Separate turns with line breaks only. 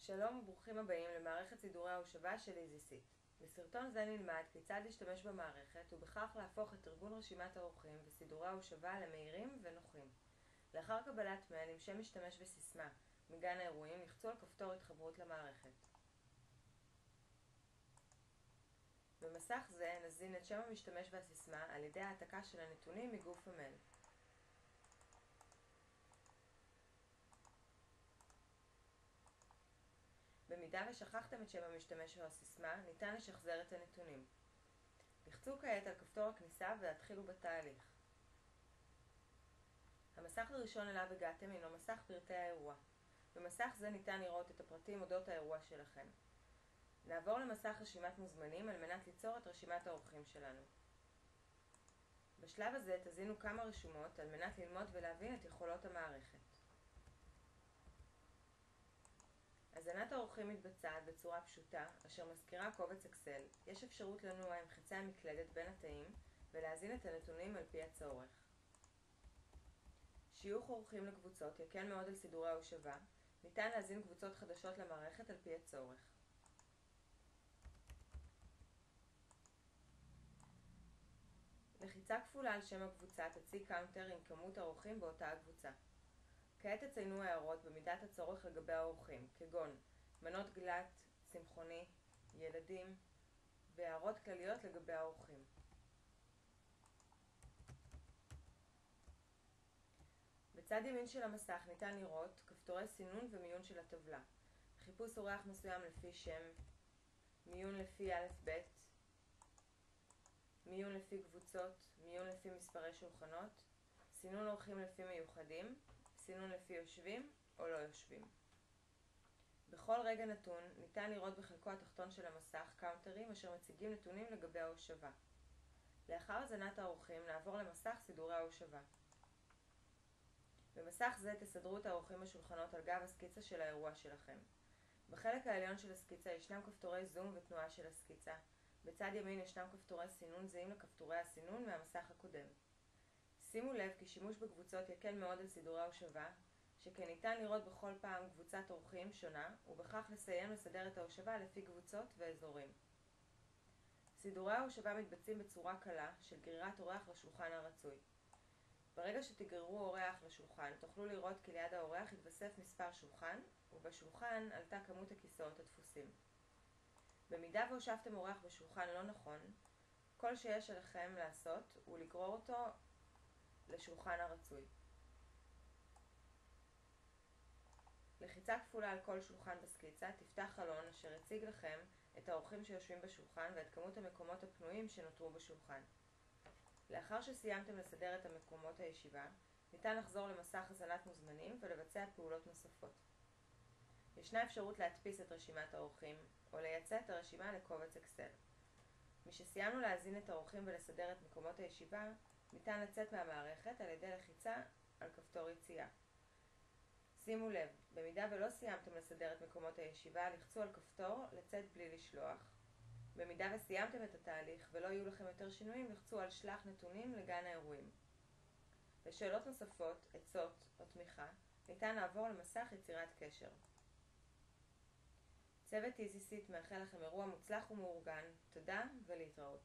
שלום וברוכים הבאים למערכת סידורי ההושבה של EasySeat. בסרטון זה נלמד כיצד להשתמש במערכת ובכך להפוך את ארגון רשימת האורחים וסידורי ההושבה למהירים ונוחים. לאחר קבלת מייל עם שם משתמש וסיסמה מגן האירועים, לחצו על כפתור התחברות למערכת. במסך זה נזין את שם המשתמש והסיסמה על ידי העתקה של הנתונים מגוף המייל. במידה ושכחתם את שם המשתמש או הסיסמה, ניתן לשחזר את הנתונים. לחצו כעת על כפתור הכניסה והתחילו בתהליך. המסך הראשון אליו הגעתם הינו מסך פרטי האירוע. במסך זה ניתן לראות את הפרטים אודות האירוע שלכם. נעבור למסך רשימת מוזמנים על מנת ליצור את רשימת האורחים שלנו. בשלב הזה תזינו כמה רשומות על מנת ללמוד ולהבין את יכולות המערכת. הזנת האורחים מתבצעת בצורה פשוטה, אשר מזכירה קובץ אקסל. יש אפשרות לנוע עם חצי המקלדת בין התאים ולהזין את הנתונים על פי הצורך. שיוך אורחים לקבוצות יקל מאוד על סידורי ההושבה. ניתן להזין קבוצות חדשות למערכת על פי הצורך. לחיצה כפולה על שם הקבוצה תציג קאונטר עם כמות האורחים באותה הקבוצה. כעת תציינו הערות במידת הצורך לגבי האורחים, כגון מנות גלת, צמחוני, ילדים, והערות כלליות לגבי האורחים. בצד ימין של המסך ניתן לראות כפתורי סינון ומיון של הטבלה. חיפוש אורח מסוים לפי שם, מיון לפי א' ב', מיון לפי קבוצות, מיון לפי מספרי שולחנות, סינון אורחים לפי מיוחדים, סינון לפי יושבים או לא יושבים. בכל רגע נתון ניתן לראות בחלקו התחתון של המסך קאונטרים אשר מציגים נתונים לגבי ההושבה. לאחר הזנת האורחים נעבור למסך סידורי ההושבה. במסך זה תסדרו את האורחים בשולחנות על גב הסקיצה של האירוע שלכם. בחלק העליון של הסקיצה ישנם כפתורי זום ותנועה של הסקיצה. בצד ימין ישנם כפתורי סינון זהים לכפתורי הסינון מהמסך הקודם. שימו לב כי שימוש בקבוצות יקל מאוד על סידורי ההושבה, שכן ניתן לראות בכל פעם קבוצת אורחים שונה, ובכך לסיים לסדר את ההושבה לפי קבוצות ואזורים. סידורי ההושבה מתבצעים בצורה קלה של גרירת אורח לשולחן הרצוי. ברגע שתגררו אורח לשולחן, תוכלו לראות כי ליד האורח יתווסף מספר שולחן, ובשולחן עלתה כמות הכיסאות הדפוסים. במידה והושבתם אורח בשולחן לא נכון, כל שיש עליכם לעשות הוא לגרור אותו לשולחן הרצוי. לחיצה כפולה על כל שולחן בסקיצה תפתח חלון אשר יציג לכם את האורחים שיושבים בשולחן ואת כמות המקומות הפנויים שנותרו בשולחן. לאחר שסיימתם לסדר את המקומות הישיבה, ניתן לחזור למסך הזנת מוזמנים ולבצע פעולות נוספות. ישנה אפשרות להדפיס את רשימת האורחים או לייצא את הרשימה לקובץ אקסל. משסיימנו להזין את האורחים ולסדר את מקומות הישיבה, ניתן לצאת מהמערכת על ידי לחיצה על כפתור יציאה. שימו לב, במידה ולא סיימתם לסדר את מקומות הישיבה, לחצו על כפתור לצאת בלי לשלוח. במידה וסיימתם את התהליך ולא יהיו לכם יותר שינויים, לחצו על שלח נתונים לגן האירועים. לשאלות נוספות, עצות או תמיכה, ניתן לעבור למסך יצירת קשר. צוות EasySeat מאחל לכם אירוע מוצלח ומאורגן. תודה ולהתראות.